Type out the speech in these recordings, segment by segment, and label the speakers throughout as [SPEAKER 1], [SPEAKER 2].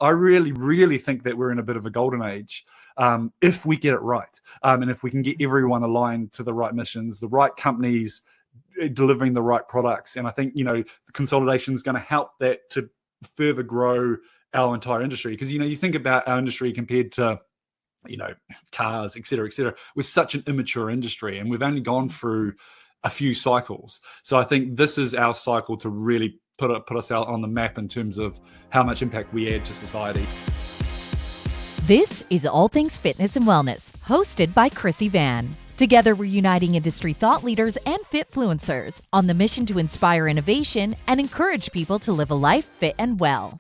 [SPEAKER 1] I really, really think that we're in a bit of a golden age if we get it right. And if we can get everyone aligned to the right missions, the right companies delivering the right products. And I think, the consolidation is going to help that to further grow our entire industry. Because, you think about our industry compared to, cars, et cetera, we're such an immature industry, and we've only gone through a few cycles. So I think this is our cycle to really put us out on the map in terms of how much impact we add to society.
[SPEAKER 2] This is All Things Fitness and Wellness, hosted by Krissy Vann. Together, we're uniting industry thought leaders and fitfluencers on the mission to inspire innovation and encourage people to live a life fit and well.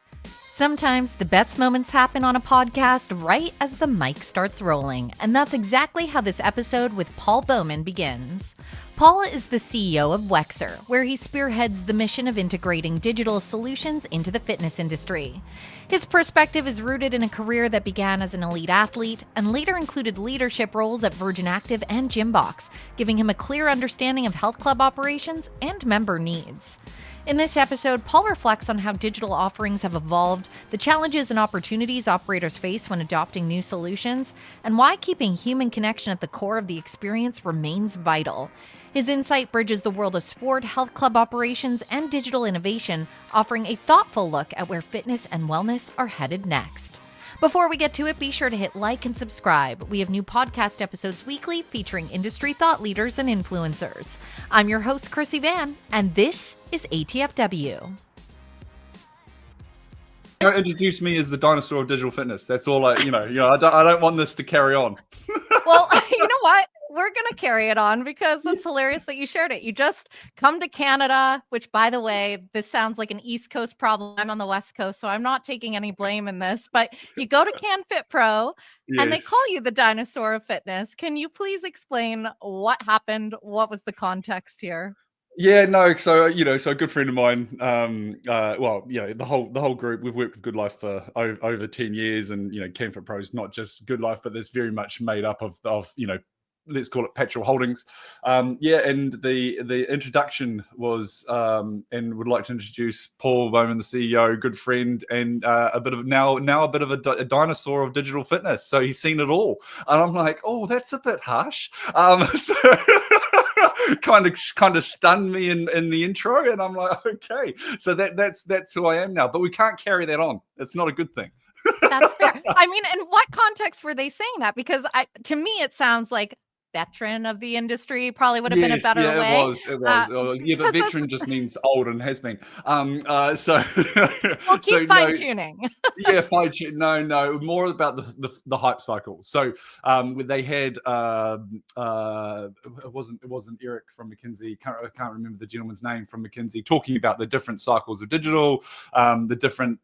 [SPEAKER 2] Sometimes the best moments happen on a podcast right as the mic starts rolling, and that's exactly how this episode with Paul Bowman begins. Paul is the CEO of Wexer, where he spearheads the mission of integrating digital solutions into the fitness industry. His perspective is rooted in a career that began as an elite athlete and later included leadership roles at Virgin Active and Gymbox, giving him a clear understanding of health club operations and member needs. In this episode, Paul reflects on how digital offerings have evolved, the challenges and opportunities operators face when adopting new solutions, and why keeping human connection at the core of the experience remains vital. His insight bridges the world of sport, health club operations, and digital innovation, offering a thoughtful look at where fitness and wellness are headed next. Before we get to it, be sure to hit like and subscribe. We have new podcast episodes weekly featuring industry thought leaders and influencers. I'm your host, Krissy Vann, and this is ATFW.
[SPEAKER 1] Introduce me as the dinosaur of digital fitness. That's all I don't want this to carry on.
[SPEAKER 3] Well, you know what? We're going to carry it on because that's hilarious that you shared it. You just come to Canada, which, by the way, this sounds like an East Coast problem. I'm on the West Coast, so I'm not taking any blame in this. But you go to CanFit Pro, and they call you the dinosaur of fitness. Can you please explain what happened? What was the context here?
[SPEAKER 1] Yeah, no. So so a good friend of mine, the whole group, we've worked with Good Life for over 10 years, and CanFit Pro is not just Good Life, but there's very much made up of let's call it Petrol Holdings. And the introduction was, and would like to introduce Paul Bowman, the CEO, good friend, and a bit of a dinosaur of digital fitness. So he's seen it all, and I'm like, oh, that's a bit harsh. So kind of stunned me in the intro, and I'm like, okay, so that's who I am now. But we can't carry that on. It's not a good thing.
[SPEAKER 3] That's fair. I mean, in what context were they saying that? Because to me, it sounds like veteran of the industry probably would have been a better way.
[SPEAKER 1] It was. But veteran just means old and has been. So
[SPEAKER 3] we'll keep fine tuning.
[SPEAKER 1] Fine tune. No, more about the hype cycle. So they had it wasn't Eric from McKinsey. I can't remember the gentleman's name from McKinsey, talking about the different cycles of digital, the different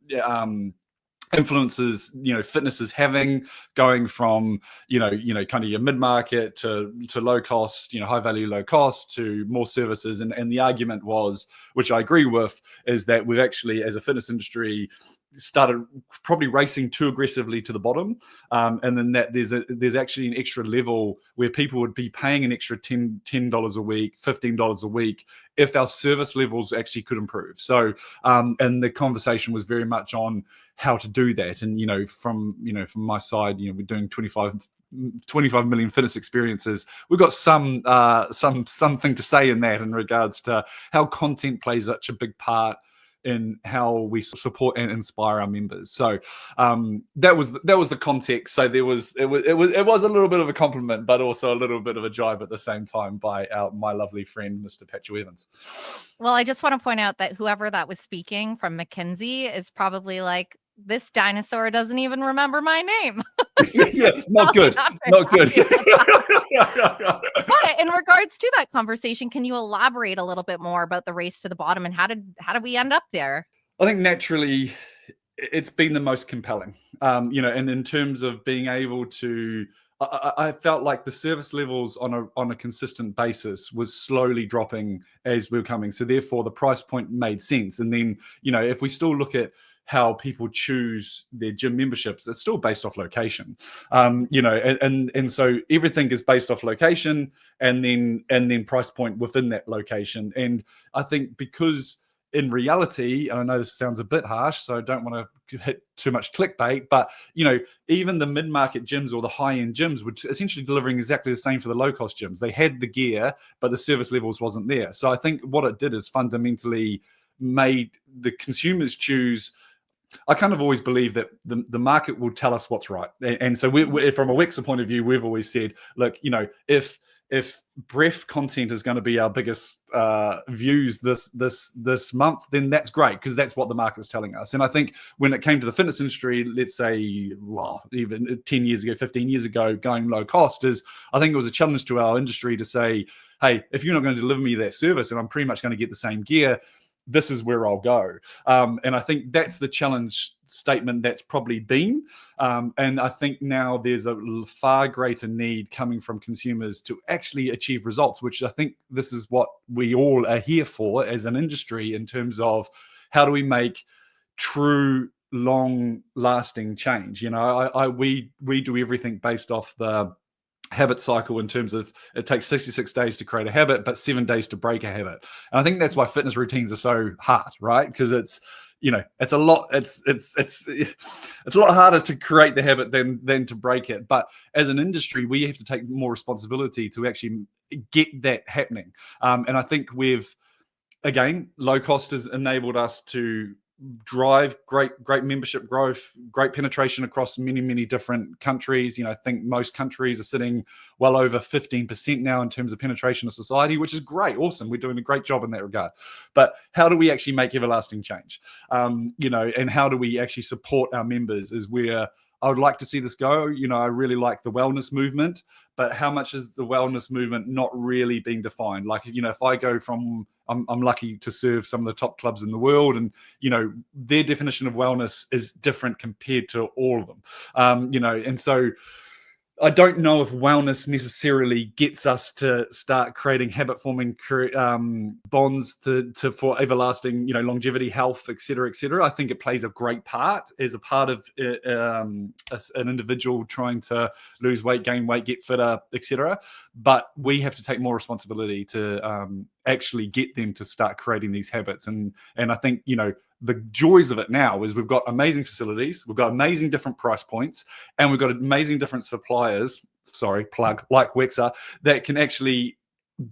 [SPEAKER 1] influences fitness is having, going from kind of your mid-market to low cost, high value, low cost, to more services. And the argument was, which I agree with, is that we've actually, as a fitness industry, started probably racing too aggressively to the bottom, and then that there's actually an extra level where people would be paying an extra $10 a week, $15 a week if our service levels actually could improve. So and the conversation was very much on how to do that. And from my side, we're doing 25 million fitness experiences. We've got something to say in that, in regards to how content plays such a big part in how we support and inspire our members. So that was the context. So it was a little bit of a compliment, but also a little bit of a jibe at the same time by my lovely friend, Mr. Patrick Evans.
[SPEAKER 3] Well, I just want to point out that whoever that was speaking from McKinsey is probably like, this dinosaur doesn't even remember my name.
[SPEAKER 1] Yeah, not good. Not good.
[SPEAKER 3] But in regards to that conversation, can you elaborate a little bit more about the race to the bottom, and how did we end up there?
[SPEAKER 1] I think naturally it's been the most compelling, and in terms of being able to, I felt like the service levels on a consistent basis was slowly dropping as we were coming. So therefore the price point made sense. And then, if we still look at how people choose their gym memberships, it's still based off location, and so everything is based off location, and then price point within that location. And I think because in reality, and I know this sounds a bit harsh, so I don't want to hit too much clickbait, but even the mid-market gyms or the high-end gyms were essentially delivering exactly the same for the low-cost gyms. They had the gear, but the service levels wasn't there. So I think what it did is fundamentally made the consumers choose. I kind of always believe that the market will tell us what's right. And so we from a Wexer point of view, we've always said, look, if breath content is going to be our biggest views this month, then that's great, because that's what the market's telling us. And I think when it came to the fitness industry, let's say, well, even 10 years ago, 15 years ago, going low cost, I think it was a challenge to our industry to say, hey, if you're not going to deliver me that service and I'm pretty much going to get the same gear, this is where I'll go. And I think that's the challenge statement that's probably been. And I think now there's a far greater need coming from consumers to actually achieve results, which I think this is what we all are here for as an industry, in terms of how do we make true long-lasting change. We do everything based off the habit cycle, in terms of it takes 66 days to create a habit, but 7 days to break a habit. And I think that's why fitness routines are so hard, right? Because it's a lot harder to create the habit than to break it. But as an industry, we have to take more responsibility to actually get that happening. And I think low cost has enabled us to drive great membership growth, great penetration across many different countries. I think most countries are sitting well over 15% now in terms of penetration of society, which is great. Awesome. We're doing a great job in that regard. But how do we actually make everlasting change? And how do we actually support our members is where I would like to see this go. I really like the wellness movement, but how much is the wellness movement not really being defined? Like, if I go from, I'm lucky to serve some of the top clubs in the world, and, their definition of wellness is different compared to all of them. And so I don't know if wellness necessarily gets us to start creating habit-forming bonds for everlasting, longevity, health, et cetera, et cetera. I think it plays a great part as a part of an individual trying to lose weight, gain weight, get fitter, et cetera. But we have to take more responsibility to actually get them to start creating these habits. And I think, the joys of it now is we've got amazing facilities, we've got amazing different price points, and we've got amazing different suppliers, like Wexer, that can actually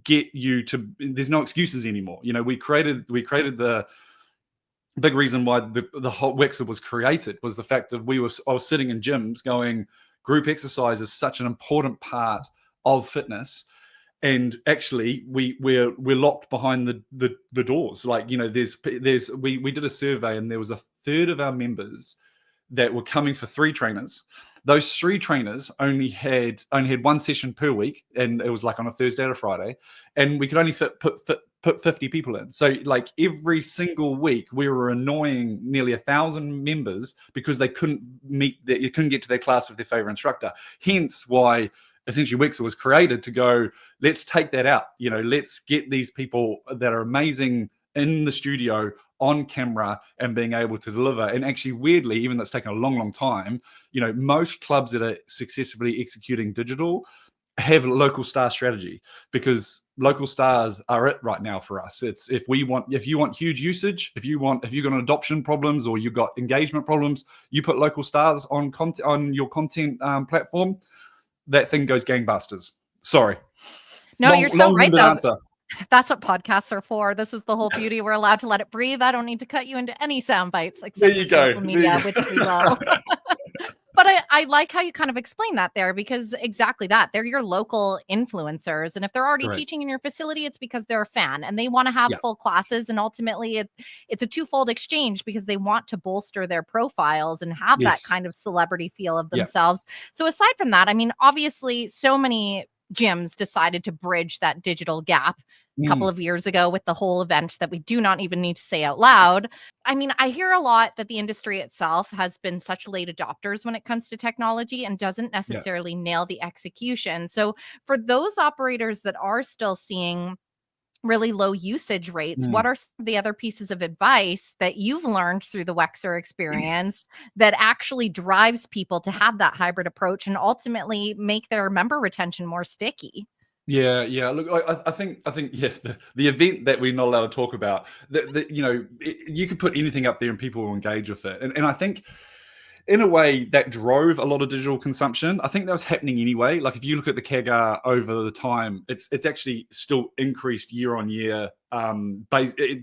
[SPEAKER 1] get you to, there's no excuses anymore. We created the big reason why the whole Wexer was created was the fact that I was sitting in gyms going, group exercise is such an important part of fitness. And actually, we're locked behind the doors. Like, we did a survey, and there was a third of our members that were coming for 3 trainers. Those 3 trainers only had one session per week, and it was like on a Thursday or a Friday, and we could only put 50 people in. So like every single week, we were annoying nearly 1,000 members because they couldn't get to their class with their favorite instructor. Hence why essentially Wexer was created to go, let's take that out. Let's get these people that are amazing in the studio on camera and being able to deliver. And actually, weirdly, even though it's taken a long time, most clubs that are successfully executing digital have a local star strategy, because local stars are it right now for us. It's if you want huge usage, if you've got an adoption problems or you've got engagement problems, you put local stars on your content platform, that thing goes gangbusters. Sorry.
[SPEAKER 3] No, you're so right, though.
[SPEAKER 1] Answer.
[SPEAKER 3] That's what podcasts are for. This is the whole beauty. We're allowed to let it breathe. I don't need to cut you into any sound bites except for social media, which we will. But I like how you kind of explain that there, because exactly that. They're your local influencers. And if they're already teaching in your facility, it's because they're a fan and they want to have full classes. And ultimately, it's a twofold exchange, because they want to bolster their profiles and have that kind of celebrity feel of themselves. So aside from that, I mean, obviously, so many gyms decided to bridge that digital gap a couple of years ago with the whole event that we do not even need to say out loud. I mean, I hear a lot that the industry itself has been such late adopters when it comes to technology and doesn't necessarily nail the execution. So for those operators that are still seeing really low usage rates, what are some of the other pieces of advice that you've learned through the Wexer experience that actually drives people to have that hybrid approach and ultimately make their member retention more sticky?
[SPEAKER 1] Yeah. Look, I think, yeah, the event that we're not allowed to talk about, you could put anything up there and people will engage with it. And I think, in a way, that drove a lot of digital consumption. I think that was happening anyway. Like if you look at the CAGR over the time, it's actually still increased year on year.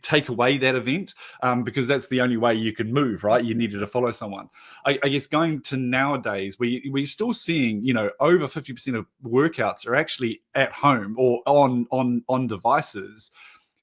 [SPEAKER 1] Take away that event because that's the only way you could move, right? You needed to follow someone. I guess going to nowadays, we're still seeing, over 50% of workouts are actually at home or on devices.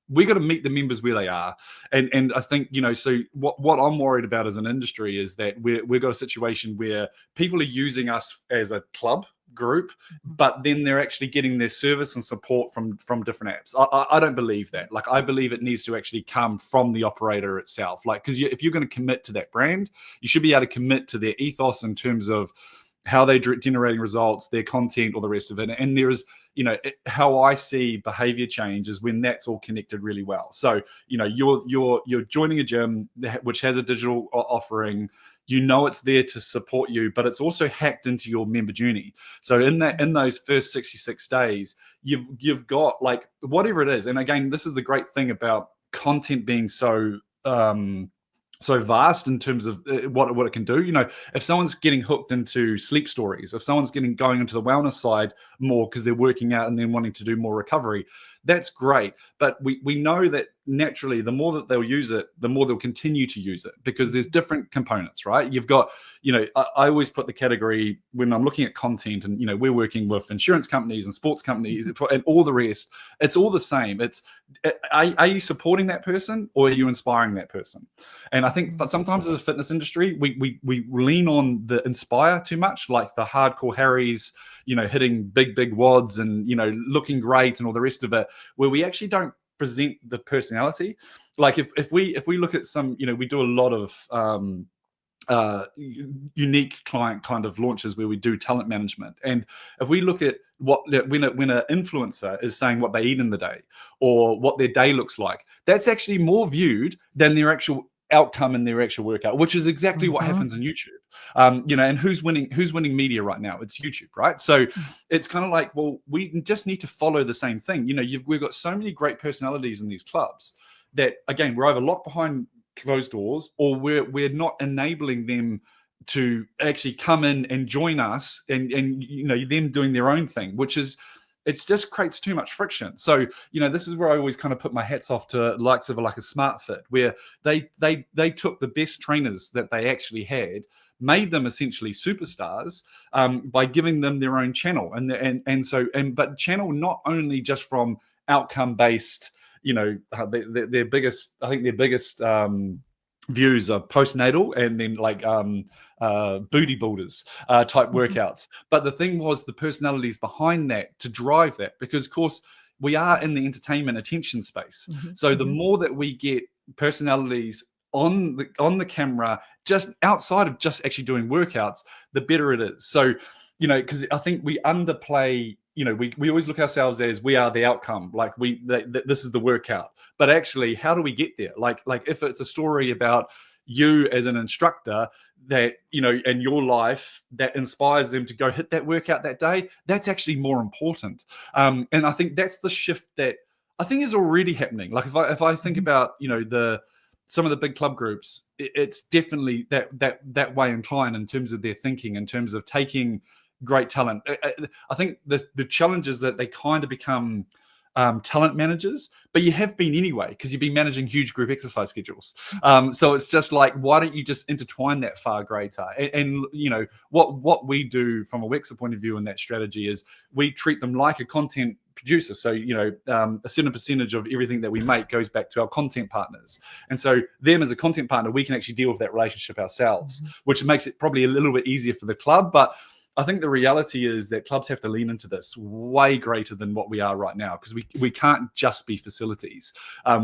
[SPEAKER 1] We got to meet the members where they are, and I think so what I'm worried about as an industry is that we've got a situation where people are using us as a club group, but then they're actually getting their service and support from different apps. I don't believe that. Like I believe it needs to actually come from the operator itself. Like because if you're going to commit to that brand, you should be able to commit to their ethos in terms of how they're generating results, their content, or the rest of it. And there is, how I see behavior change is when that's all connected really well. So, you're joining a gym which has a digital offering. It's there to support you, but it's also hacked into your member journey. So in those first 66 days, you've got like whatever it is. And again, this is the great thing about content being so vast in terms of what it can do. If someone's getting hooked into sleep stories, if someone's going into the wellness side more because they're working out and then wanting to do more recovery, that's great. But we know that naturally, the more that they'll use it, the more they'll continue to use it because there's different components, right? You've got, I always put the category when I'm looking at content and, we're working with insurance companies and sports companies and all the rest. It's all the same. Are you supporting that person or are you inspiring that person? And I think sometimes as a fitness industry, we lean on the inspire too much, like the hardcore Harrys, hitting big wads and, looking great and all the rest of it, where we actually don't present the personality. Like if we look at some, we do a lot of unique client kind of launches where we do talent management, and if we look at when an influencer is saying what they eat in the day or what their day looks like, that's actually more viewed than their actual outcome in their actual workout, which is exactly what happens in YouTube. And who's winning media right now? It's YouTube, right? So it's kind of like, well, we just need to follow the same thing. We've got so many great personalities in these clubs that, again, we're either locked behind closed doors or we're not enabling them to actually come in and join us and them doing their own thing, which is, it just creates too much friction. So, this is where I always kind of put my hats off to likes of like a SmartFit, where they took the best trainers that they actually had, made them essentially superstars by giving them their own channel. But channel not only just from outcome based, their biggest views are postnatal and then like booty builders type workouts. But the thing was the personalities behind that to drive that, because of course we are in the entertainment attention space. So the more that we get personalities on the camera, just outside of just actually doing workouts, the better it is. So, because I think we underplay, we always look ourselves as we are the outcome, like this is the workout. But actually, how do we get there? Like if it's a story about you as an instructor that, and your life that inspires them to go hit that workout that day, that's actually more important. And I think that's the shift that I think is already happening. Like if I think about, some of the big club groups, it's definitely that way inclined in terms of their thinking, in terms of taking great talent. I think the challenge is that they kind of become talent managers, but you have been anyway, because you've been managing huge group exercise schedules. So it's just like, why don't you just intertwine that far greater? And what we do from a Wexer point of view in that strategy is we treat them like a content producer. So, a certain percentage of everything that we make goes back to our content partners. And so them as a content partner, we can actually deal with that relationship ourselves, which makes it probably a little bit easier for the club. But I think the reality is that clubs have to lean into this way greater than what we are right now, because we can't just be facilities.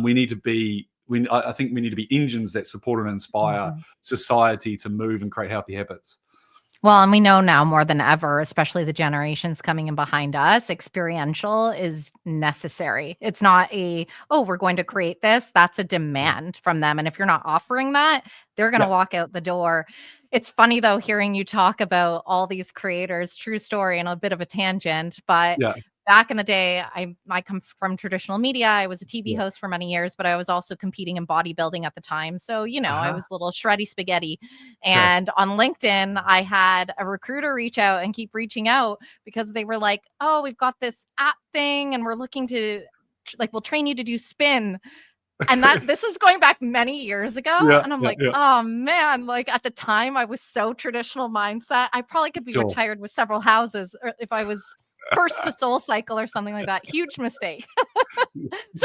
[SPEAKER 1] We need to be, I think we need to be engines that support and inspire society to move and create healthy habits.
[SPEAKER 3] Well, and we know now more than ever, especially the generations coming in behind us, experiential is necessary. It's not we're going to create this. That's a demand from them. And if you're not offering that, they're going to walk out the door. It's funny, though, hearing you talk about all these creators, true story, and a bit of a tangent, but back in the day, I come from traditional media. I was a TV host for many years, but I was also competing in bodybuilding at the time. So, I was a little shreddy spaghetti. And on LinkedIn, I had a recruiter reach out and keep reaching out because they were like, oh, we've got this app thing and we're looking to we'll train you to do spin. And this is going back many years ago. And I'm like, oh man, like at the time I was so traditional mindset. I probably could be retired with several houses or if I was first to Soul Cycle or something like that. Huge mistake.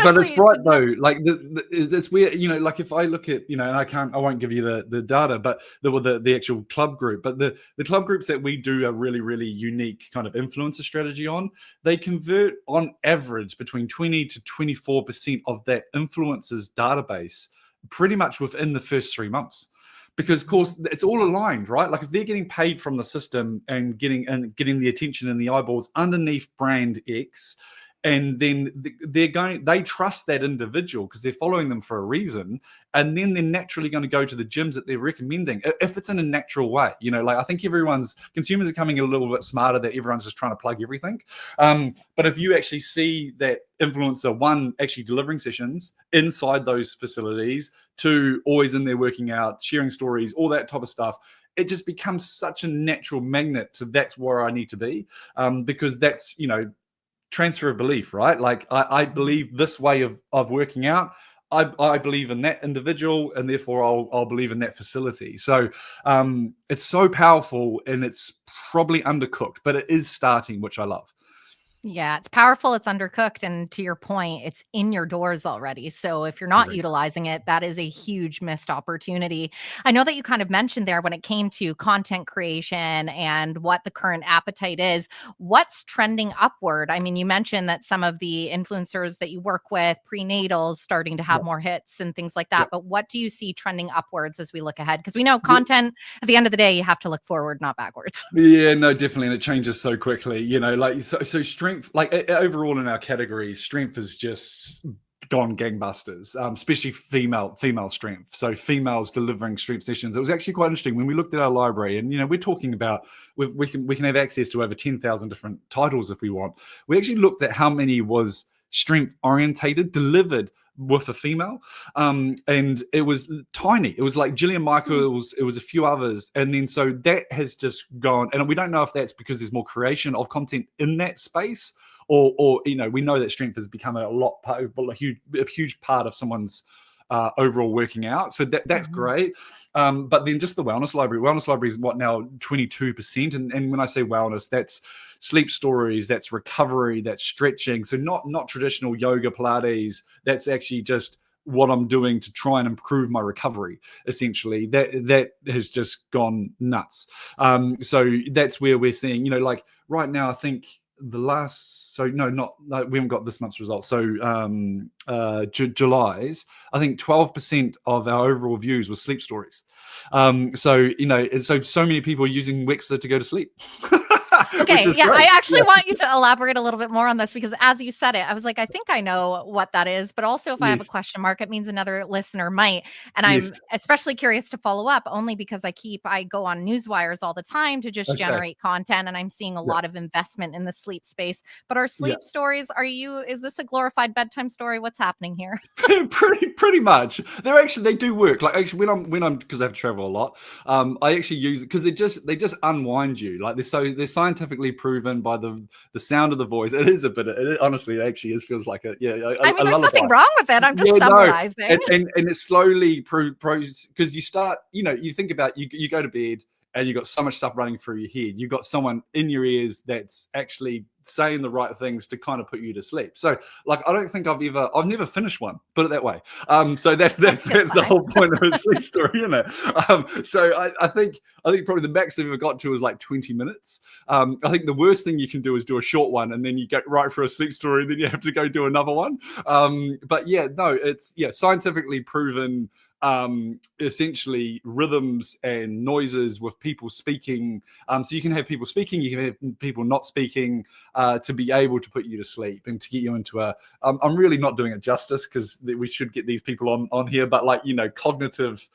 [SPEAKER 1] But it's right though. Like it's weird, like if I look at, and I won't give you the data, but the actual club group, but the club groups that we do a really, really unique kind of influencer strategy on, they convert on average between 20 to 24% of that influencers database pretty much within the first 3 months. Because of course it's all aligned, right? Like if they're getting paid from the system and getting the attention and the eyeballs underneath brand X, and then they trust that individual because they're following them for a reason, and then they're naturally going to go to the gyms that they're recommending if it's in a natural way. Like I think consumers are coming a little bit smarter that everyone's just trying to plug everything. But if you actually see that influencer, one, actually delivering sessions inside those facilities, two, always in there working out, sharing stories, all that type of stuff, it just becomes such a natural magnet to that's where I need to be, because that's, transfer of belief, right? Like I believe this way of working out. I believe in that individual, and therefore I'll believe in that facility. So it's so powerful, and it's probably undercooked, but it is starting, which I love.
[SPEAKER 3] Yeah, it's powerful. It's undercooked. And to your point, it's in your doors already. So if you're not utilizing it, that is a huge missed opportunity. I know that you kind of mentioned there when it came to content creation and what the current appetite is, what's trending upward? I mean, you mentioned that some of the influencers that you work with, prenatals, starting to have more hits and things like that. But what do you see trending upwards as we look ahead? Because we know content, at the end of the day, you have to look forward, not backwards.
[SPEAKER 1] Yeah, no, definitely. And it changes so quickly, so strength, like overall in our category, strength is just gone gangbusters, especially female strength. So females delivering strength sessions. It was actually quite interesting when we looked at our library, and we're talking about we can have access to over 10,000 different titles if we want. We actually looked at how many was strength orientated, delivered with a female, and it was tiny. It was like Gillian Michaels, it was a few others, and then so that has just gone, and we don't know if that's because there's more creation of content in that space, or we know that strength has become a huge part of someone's overall working out. So that's great. But then just the wellness library is what now 22%. And when I say wellness, that's sleep stories, that's recovery, that's stretching. So not traditional yoga, Pilates. That's actually just what I'm doing to try and improve my recovery. Essentially, that has just gone nuts. So that's where we're seeing, like right now, I think we haven't got this month's results. So July's, I think 12% of our overall views was sleep stories. So many people are using Wexer to go to sleep.
[SPEAKER 3] Okay, yeah, great. I actually want you to elaborate a little bit more on this, because as you said it, I was like, I think I know what that is, but also if I have a question mark, it means another listener might. And I'm especially curious to follow up, only because I go on newswires all the time to just generate content, and I'm seeing a lot of investment in the sleep space. But our sleep stories, is this a glorified bedtime story? What's happening here?
[SPEAKER 1] pretty much. They do work. Like actually when I'm because I have to travel a lot, I actually use it because they just unwind you. Like they're scientifically proven by the sound of the voice. It is a bit. Honestly, it actually feels like it. Yeah,
[SPEAKER 3] I mean, there's nothing wrong with it. I'm just summarizing.
[SPEAKER 1] No. And it slowly because you start. You think about you go to bed and you've got so much stuff running through your head. You've got someone in your ears that's actually saying the right things to kind of put you to sleep. So like, I don't think I've never finished one, put it that way. So that's the whole point of a sleep story, So I think probably the max I've ever got to was like 20 minutes. I think the worst thing you can do is do a short one and then you get right for a sleep story and then you have to go do another one. But yeah, no, it's scientifically proven. essentially rhythms and noises with people speaking. So you can have people speaking, you can have people not speaking, to be able to put you to sleep and to get you into a, I'm really not doing it justice because we should get these people on here, but like, cognitive,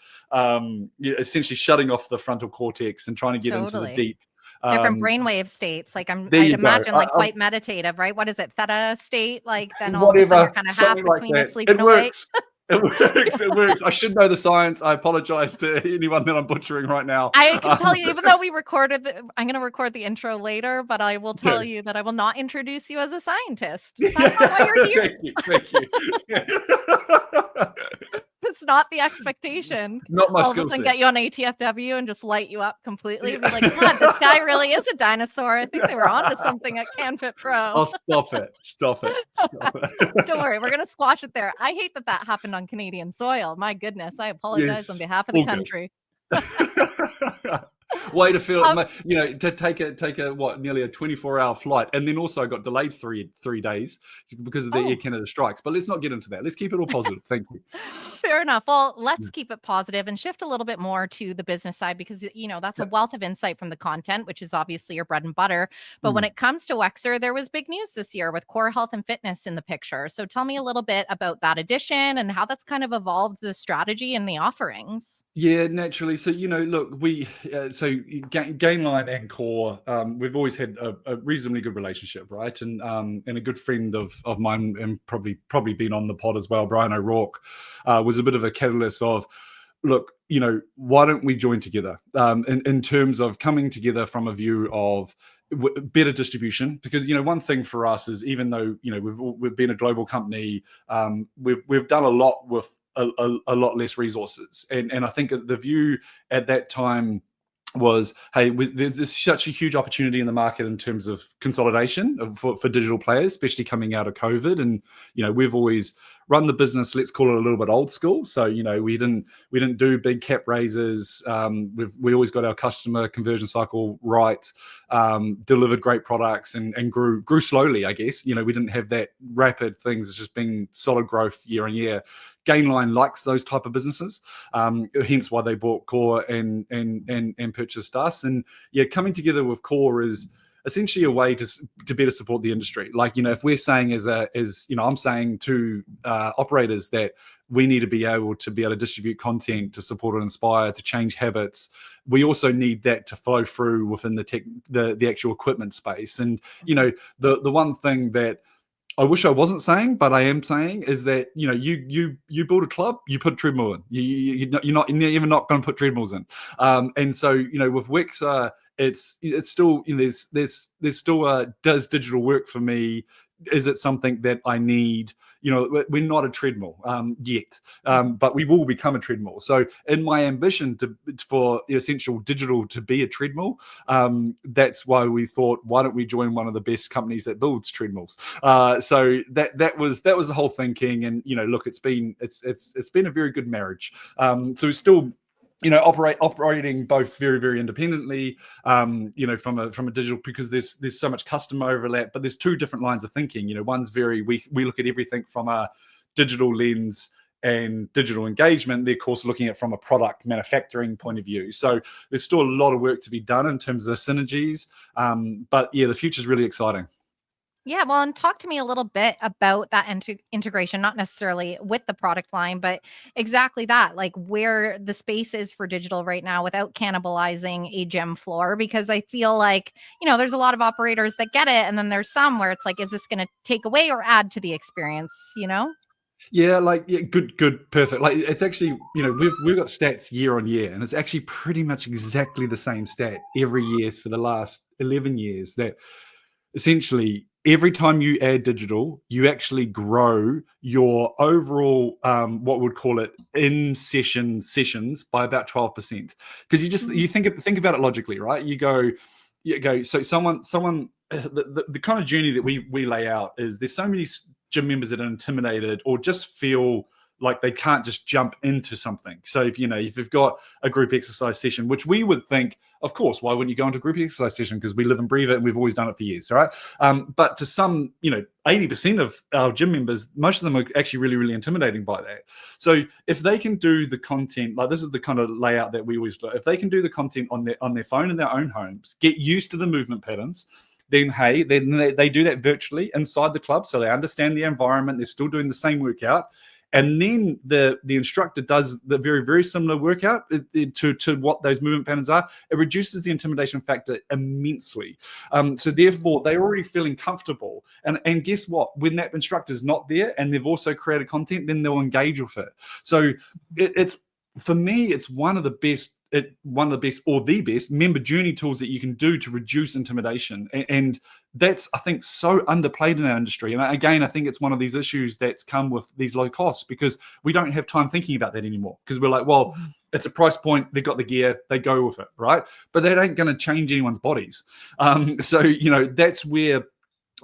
[SPEAKER 1] essentially shutting off the frontal cortex and trying to get into the deep.
[SPEAKER 3] Different brainwave states. Like
[SPEAKER 1] There
[SPEAKER 3] I'd
[SPEAKER 1] you go.
[SPEAKER 3] imagine like quite meditative, right? What is it? Theta state? Like then all
[SPEAKER 1] Whatever,
[SPEAKER 3] of a sudden you're kind of half
[SPEAKER 1] something like
[SPEAKER 3] between
[SPEAKER 1] that.
[SPEAKER 3] asleep
[SPEAKER 1] It
[SPEAKER 3] and awake.
[SPEAKER 1] works. It works. It works. I should know the science. I apologize to anyone that I'm butchering right now.
[SPEAKER 3] I can tell you, even though we recorded, I'm going to record the intro later, but I will tell you that I will not introduce you as a scientist. That's not why you're here.
[SPEAKER 1] Thank you.
[SPEAKER 3] It's not the expectation.
[SPEAKER 1] Not my
[SPEAKER 3] All of
[SPEAKER 1] skill
[SPEAKER 3] a sudden
[SPEAKER 1] set.
[SPEAKER 3] get you on ATFW and just light you up completely. Be like, God, this guy really is a dinosaur. I think they were onto something at CanFit Pro.
[SPEAKER 1] Oh, stop it. Stop it.
[SPEAKER 3] Don't worry, we're going to squash it there. I hate that happened on Canadian soil. My goodness, I apologize on behalf of the country.
[SPEAKER 1] Way to feel to take a nearly a 24-hour flight, and then also got delayed three days because of the Air Canada strikes. But let's not get into that. Let's keep it all positive. Thank you.
[SPEAKER 3] Fair enough. Well, let's keep it positive and shift a little bit more to the business side, because that's a wealth of insight from the content, which is obviously your bread and butter. But when it comes to Wexer, there was big news this year with core health and fitness in the picture. So tell me a little bit about that addition and how that's kind of evolved the strategy and the offerings.
[SPEAKER 1] Yeah, naturally. So, look, so Gainline and Core, we've always had a reasonably good relationship, right? And a good friend of mine, and probably been on the pod as well, Brian O'Rourke, was a bit of a catalyst of, look, why don't we join together in terms of coming together from a view of better distribution? Because one thing for us is, even though we've been a global company, we've done a lot with a lot less resources, and I think the view at that time was, hey, there's such a huge opportunity in the market in terms of consolidation for digital players, especially coming out of COVID. And we've always run the business, let's call it a little bit old school. So we didn't do big cap raises. We always got our customer conversion cycle right, delivered great products, and grew slowly, I guess. We didn't have that rapid things. It's just been solid growth year on year. Gainline likes those type of businesses, hence why they bought Core and purchased us. And coming together with Core is essentially a way to better support the industry. Like, if we're saying I'm saying to operators that we need to be able to distribute content, to support and inspire, to change habits. We also need that to flow through within the actual equipment space. And the one thing that I wish I wasn't saying, but I am saying, is that you build a club, you put a treadmill in. You're even not going to put treadmills in. And so with Wexer, it's still there's still does digital work for me? Is it something that I need? We're not a treadmill yet, but we will become a treadmill. So in my ambition for Essential Digital to be a treadmill, that's why we thought, why don't we join one of the best companies that builds treadmills? So that was the whole thinking. And look, it's been a very good marriage. So it's still operating both very, very independently, from a digital, because there's so much customer overlap, but there's two different lines of thinking. One's we look at everything from a digital lens and digital engagement. They're, of course, looking at it from a product manufacturing point of view. So there's still a lot of work to be done in terms of synergies. But the future is really exciting.
[SPEAKER 3] Yeah, well, and talk to me a little bit about that integration, not necessarily with the product line, but exactly that, like where the space is for digital right now without cannibalizing a gym floor. Because I feel like, there's a lot of operators that get it. And then there's some where it's like, is this going to take away or add to the experience,
[SPEAKER 1] Yeah, good, perfect. Like, it's actually, we've got stats year on year, and it's actually pretty much exactly the same stat every year for the last 11 years, that essentially every time you add digital, you actually grow your overall, what we'd call it, in sessions by about 12%. Because you think about it logically, right? You go. So someone, the kind of journey that we lay out is, there's so many gym members that are intimidated or just feel Like they can't just jump into something. So if you've got a group exercise session, which we would think, of course, why wouldn't you go into a group exercise session? Because we live and breathe it and we've always done it for years, right? But to some, 80% of our gym members, most of them are actually really, really intimidating by that. So if they can do the content, like this is the kind of layout that we always do, if they can do the content on their phone in their own homes, get used to the movement patterns, then they do that virtually inside the club, so they understand the environment, they're still doing the same workout. And then the instructor does the very, very similar workout to what those movement patterns are. It reduces the intimidation factor immensely. So therefore, they're already feeling comfortable. And guess what? When that instructor's not there and they've also created content, then they'll engage with it. So it's for me, it's one of the best or the best member journey tools that you can do to reduce intimidation. And that's, I think, so underplayed in our industry. And again, I think it's one of these issues that's come with these low costs, because we don't have time thinking about that anymore, because we're like, well, it's a price point, they've got the gear, they go with it, right? But that ain't going to change anyone's bodies. So that's where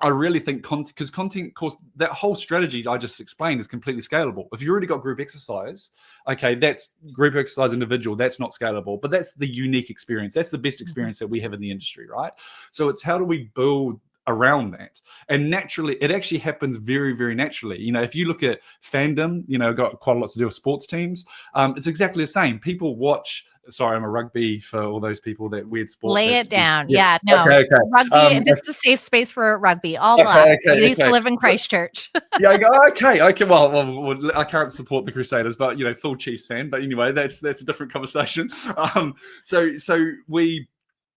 [SPEAKER 1] I really think because content, of course, that whole strategy I just explained is completely scalable. If you already got group exercise, okay, that's group exercise individual, that's not scalable, but that's the unique experience. That's the best experience that we have in the industry, right? So it's how do we build around that? And naturally, it actually happens very, very naturally. If you look at fandom, got quite a lot to do with sports teams. It's exactly the same. People watch. Sorry, I'm a rugby for all those people that weird sport.
[SPEAKER 3] Lay it down. Yeah, no.
[SPEAKER 1] Okay.
[SPEAKER 3] Rugby, this is a safe space for rugby. All love. I used to live in Christchurch.
[SPEAKER 1] Yeah, I go, okay. Well, I can't support the Crusaders, but full Chiefs fan. But anyway, that's a different conversation. So we,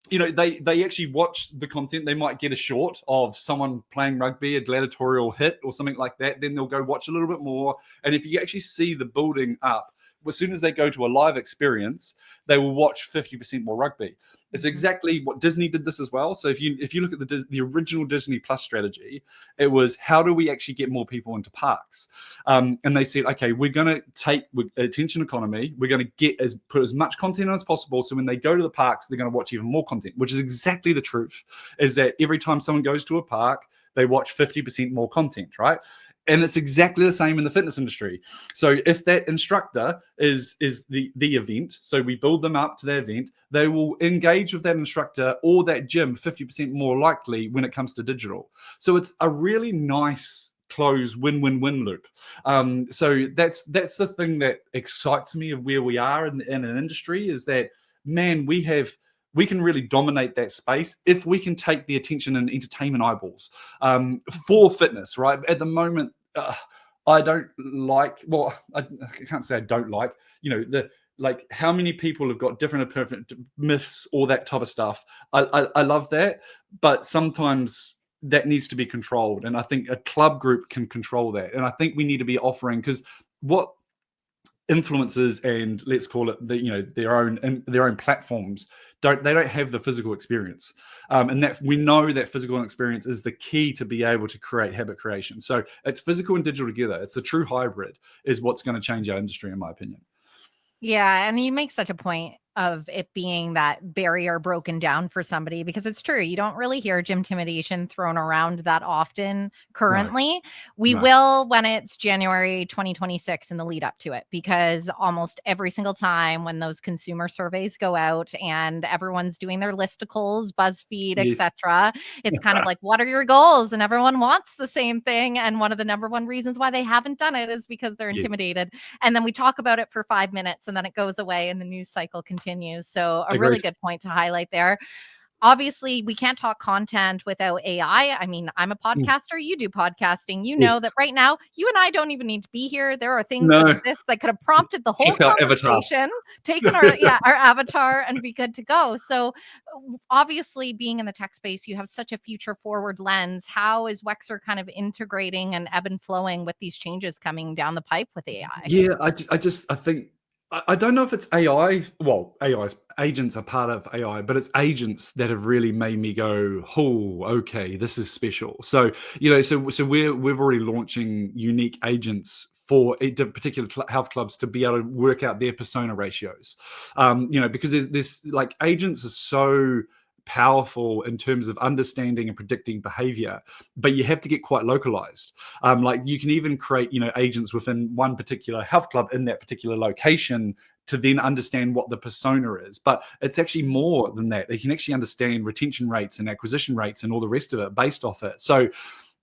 [SPEAKER 1] they actually watch the content. They might get a short of someone playing rugby, a gladiatorial hit or something like that. Then they'll go watch a little bit more. And if you actually see the building up, as soon as they go to a live experience, they will watch 50% more rugby. It's exactly what Disney did this as well. So if you look at the original Disney Plus strategy, it was how do we actually get more people into parks? And they said, okay, we're going to take attention economy. We're going to put as much content on as possible. So when they go to the parks, they're going to watch even more content, which is exactly the truth. Is that every time someone goes to a park, they watch 50% more content, right? And it's exactly the same in the fitness industry. So if that instructor is the event, so we build them up to their event, they will engage with that instructor or that gym 50% more likely when it comes to digital. So it's a really nice closed win-win-win loop. So that's the thing that excites me of where we are in an industry, is that, man, we can really dominate that space if we can take the attention and entertainment eyeballs for fitness, right? At the moment, I don't like, well, I can't say I don't like, how many people have got different myths, all that type of stuff. I love that, but sometimes that needs to be controlled. And I think a club group can control that. And I think we need to be offering, because what influencers and let's call it their own platforms don't have the physical experience, and that we know that physical experience is the key to be able to create habit creation. So it's physical and digital together. It's the true hybrid is what's going to change our industry, in my opinion.
[SPEAKER 3] Yeah, and you make such a point of it being that barrier broken down for somebody, because it's true. You don't really hear gym intimidation thrown around that often currently. No. We will when it's January 2026 in the lead up to it, because almost every single time when those consumer surveys go out and everyone's doing their listicles, BuzzFeed, etc., it's kind of like, what are your goals? And everyone wants the same thing. And one of the number one reasons why they haven't done it is because they're intimidated. And then we talk about it for 5 minutes and then it goes away and the news cycle continues. So a really good point to highlight there. Obviously, we can't talk content without AI. I mean, I'm a podcaster. You do podcasting. You know that right now, you and I don't even need to be here. There are things that exist that could have prompted the whole conversation, taken our avatar, and be good to go. So obviously, being in the tech space, you have such a future forward lens. How is Wexer kind of integrating and ebb and flowing with these changes coming down the pipe with AI?
[SPEAKER 1] Yeah, I think, I don't know if it's AI. Well, agents are part of AI, but it's agents that have really made me go, oh, okay, this is special. So, so we're already launching unique agents for particular health clubs to be able to work out their persona ratios. Because there's like agents are so powerful in terms of understanding and predicting behavior, but you have to get quite localized. Like you can even create, agents within one particular health club in that particular location to then understand what the persona is. But it's actually more than that. They can actually understand retention rates and acquisition rates and all the rest of it based off it. So,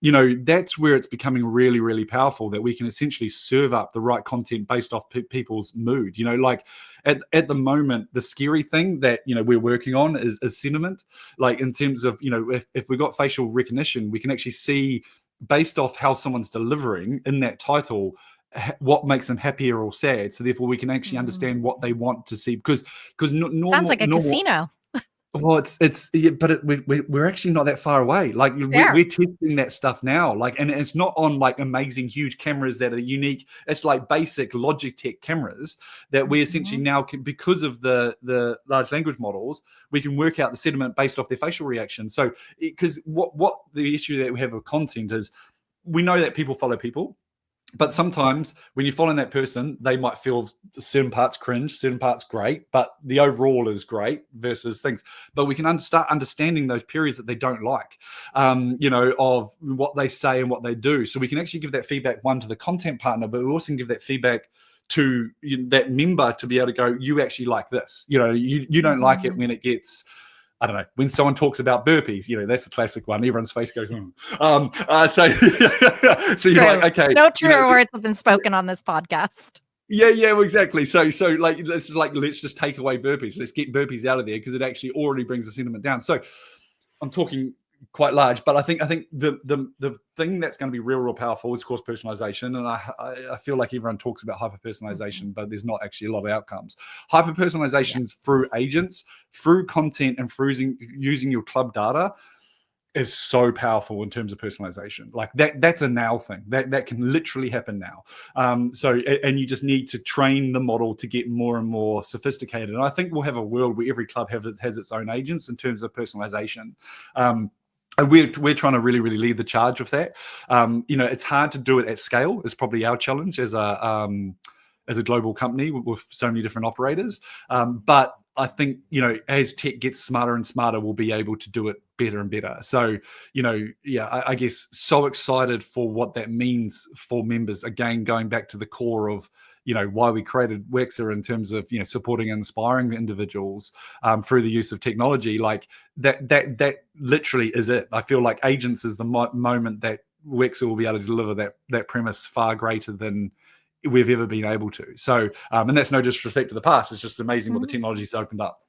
[SPEAKER 1] that's where it's becoming really, really powerful, that we can essentially serve up the right content based off people's mood. Like at the moment, the scary thing that, we're working on is sentiment. Like in terms of, if we got facial recognition, we can actually see based off how someone's delivering in that title, what makes them happier or sad. So therefore we can actually understand what they want to see, because normal,
[SPEAKER 3] sounds like a casino.
[SPEAKER 1] Well, we're actually not that far away. Like we're testing that stuff now. Like, and it's not on like amazing huge cameras that are unique. It's like basic Logitech cameras that we essentially now can, because of the large language models, we can work out the sentiment based off their facial reaction. So, because what the issue that we have with content is, we know that people follow people. But sometimes when you're following that person, they might feel certain parts cringe, certain parts great, but the overall is great versus things. But we can start understanding those periods that they don't like, of what they say and what they do. So we can actually give that feedback, one, to the content partner, but we also can give that feedback to that member to be able to go, you actually like this. You don't like it when it gets... I don't know, when someone talks about burpees, that's the classic one. Everyone's face goes, so you're like, okay.
[SPEAKER 3] No truer words have been spoken on this podcast.
[SPEAKER 1] Yeah, well, exactly. So let's just take away burpees. Let's get burpees out of there, because it actually already brings the sentiment down. So I'm talking quite large, but I think the thing that's going to be real powerful is, of course, personalization. And I feel like everyone talks about hyper personalization, but there's not actually a lot of outcomes. Hyper personalization through agents, through content, and through using your club data is so powerful in terms of personalization. Like that's a now thing that can literally happen now. And you just need to train the model to get more and more sophisticated. And I think we'll have a world where every club has its own agents in terms of personalization. And we're trying to really, really lead the charge with that. It's hard to do it at scale. It's probably our challenge as a global company with so many different operators. But I think, as tech gets smarter and smarter, we'll be able to do it better and better. So, I guess so excited for what that means for members. Again, going back to the core of, why we created Wexer in terms of, supporting and inspiring individuals through the use of technology. Like that literally is it. I feel like agents is the moment that Wexer will be able to deliver that premise far greater than we've ever been able to. So, and that's no disrespect to the past. It's just amazing what the technology's opened up.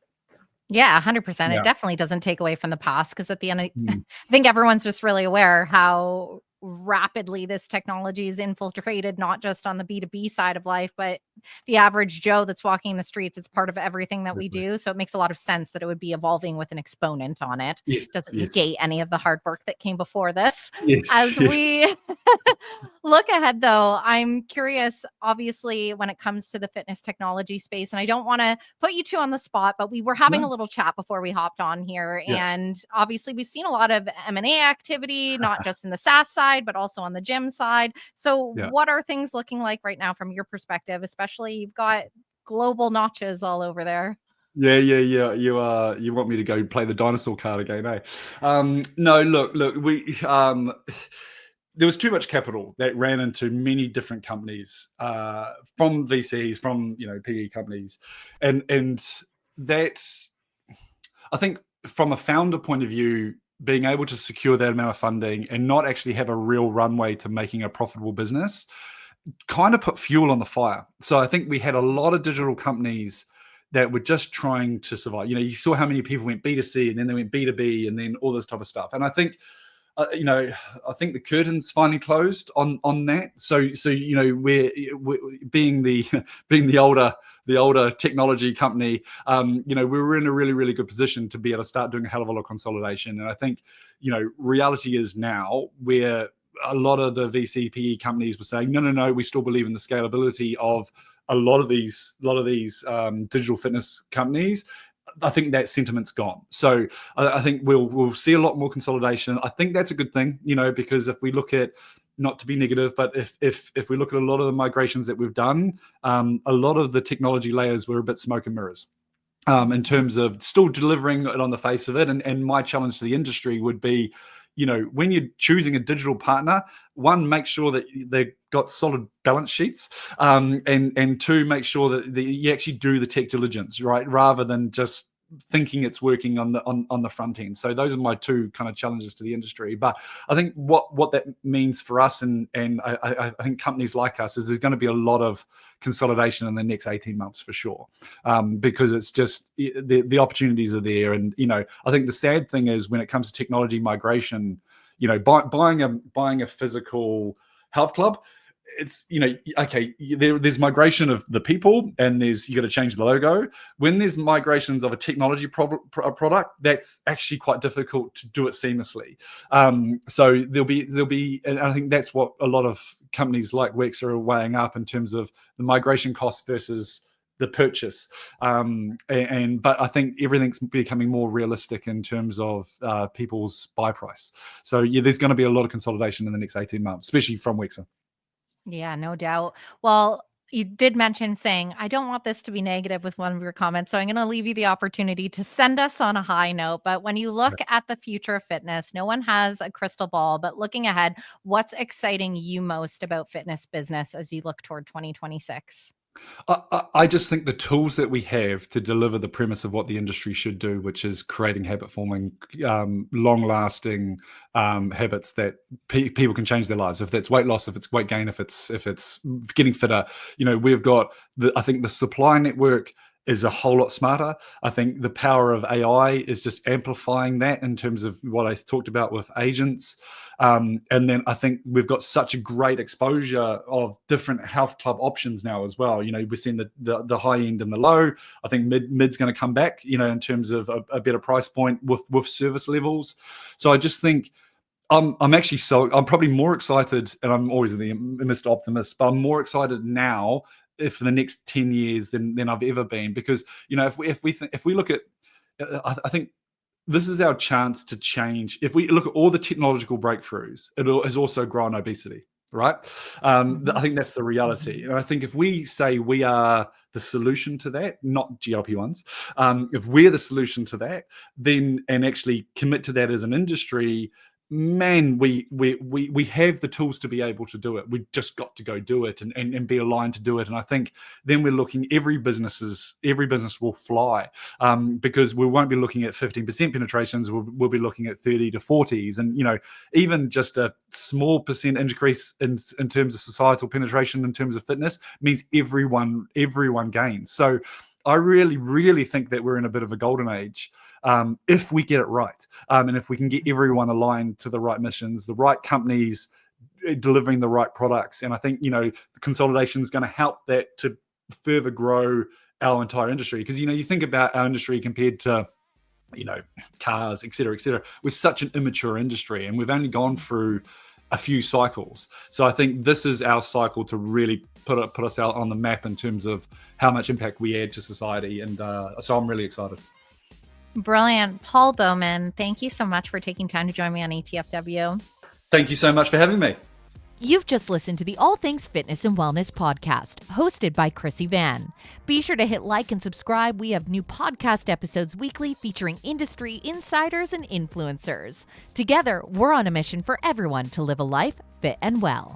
[SPEAKER 3] Yeah, 100%. It definitely doesn't take away from the past, because at the end, I think everyone's just really aware how rapidly this technology is infiltrated, not just on the B2B side of life, but the average Joe that's walking the streets. It's part of everything that we do. So it makes a lot of sense that it would be evolving with an exponent on it.
[SPEAKER 1] Yes,
[SPEAKER 3] doesn't negate any of the hard work that came before this.
[SPEAKER 1] Yes,
[SPEAKER 3] we look ahead, though, I'm curious, obviously, when it comes to the fitness technology space, and I don't want to put you two on the spot, but we were having a little chat before we hopped on here. And obviously we've seen a lot of M&A activity, not just in the SaaS side, but also on the gym side. So what are things looking like right now from your perspective? Especially you've got global notches all over there.
[SPEAKER 1] Yeah. You want me to go play the dinosaur card again, eh? No, look, we there was too much capital that ran into many different companies, from VCs, from PE companies, and that, I think from a founder point of view, being able to secure that amount of funding and not actually have a real runway to making a profitable business kind of put fuel on the fire. So I think we had a lot of digital companies that were just trying to survive. You saw how many people went B2C and then they went B2B and then all this type of stuff. And I think, I think the curtain's finally closed on that. So we're being the older technology company, we were in a really, really good position to be able to start doing a hell of a lot of consolidation. And I think, reality is now where a lot of the VC PE companies were saying, no, we still believe in the scalability of a lot of these digital fitness companies. I think that sentiment's gone. So I think we'll see a lot more consolidation. I think that's a good thing, because if we look at, not to be negative, but if we look at a lot of the migrations that we've done, a lot of the technology layers were a bit smoke and mirrors. in terms of still delivering it on the face of it. And my challenge to the industry would be, when you're choosing a digital partner, one, make sure that they've got solid balance sheets, and two, make sure that you actually do the tech diligence, right, rather than just thinking it's working on the front end. So those are my two kind of challenges to the industry. But I think what that means for us, and I think companies like us, is there's going to be a lot of consolidation in the next 18 months for sure, because it's just the opportunities are there. And I think the sad thing is, when it comes to technology migration, buying a physical health club, it's okay, there's migration of the people, and you got to change the logo. When there's migrations of a technology product, that's actually quite difficult to do it seamlessly. So there'll be, and I think that's what a lot of companies like Wexer are weighing up in terms of the migration cost versus the purchase. But I think everything's becoming more realistic in terms of people's buy price. So there's going to be a lot of consolidation in the next 18 months, especially from Wexer.
[SPEAKER 3] Yeah, no doubt. Well, you did mention saying, I don't want this to be negative with one of your comments, so I'm going to leave you the opportunity to send us on a high note. But when you look at the future of fitness, no one has a crystal ball, but looking ahead, what's exciting you most about fitness business as you look toward 2026?
[SPEAKER 1] I just think the tools that we have to deliver the premise of what the industry should do, which is creating habit-forming, long-lasting habits that people can change their lives. If that's weight loss, if it's weight gain, if it's getting fitter, we've got I think the supply network is a whole lot smarter. I think the power of AI is just amplifying that in terms of what I talked about with agents. And then I think we've got such a great exposure of different health club options now as well. We're seeing the high end and the low. I think mid's going to come back, in terms of a better price point with service levels. So I just think I'm probably more excited, and I'm always the Mr. Optimist, but I'm more excited now for the next 10 years than I've ever been, because if we look at, I think this is our chance to change. If we look at all the technological breakthroughs, it has also grown obesity, right? I think that's the reality. And I think if we say we are the solution to that, not GLP-1s, if we're the solution to that, then, and actually commit to that as an industry, man, we have the tools to be able to do it. We've just got to go do it and be aligned to do it. And I think then we're looking, every business will fly, because we won't be looking at 15% penetrations. We'll be looking at 30 to 40s, and even just a small percent increase in terms of societal penetration in terms of fitness means everyone gains. So I really, really think that we're in a bit of a golden age, if we get it right, and if we can get everyone aligned to the right missions, the right companies delivering the right products. And I think the consolidation is going to help that to further grow our entire industry. Because you think about our industry compared to cars, et cetera, we're such an immature industry, and we've only gone through a few cycles. So I think this is our cycle to really put us out on the map in terms of how much impact we add to society. And so I'm really excited.
[SPEAKER 3] Brilliant. Paul Bowman, thank you so much for taking time to join me on ATFW.
[SPEAKER 1] Thank you so much for having me.
[SPEAKER 2] You've just listened to the All Things Fitness and Wellness podcast, hosted by Krissy Vann. Be sure to hit like and subscribe. We have new podcast episodes weekly featuring industry insiders and influencers. Together, we're on a mission for everyone to live a life fit and well.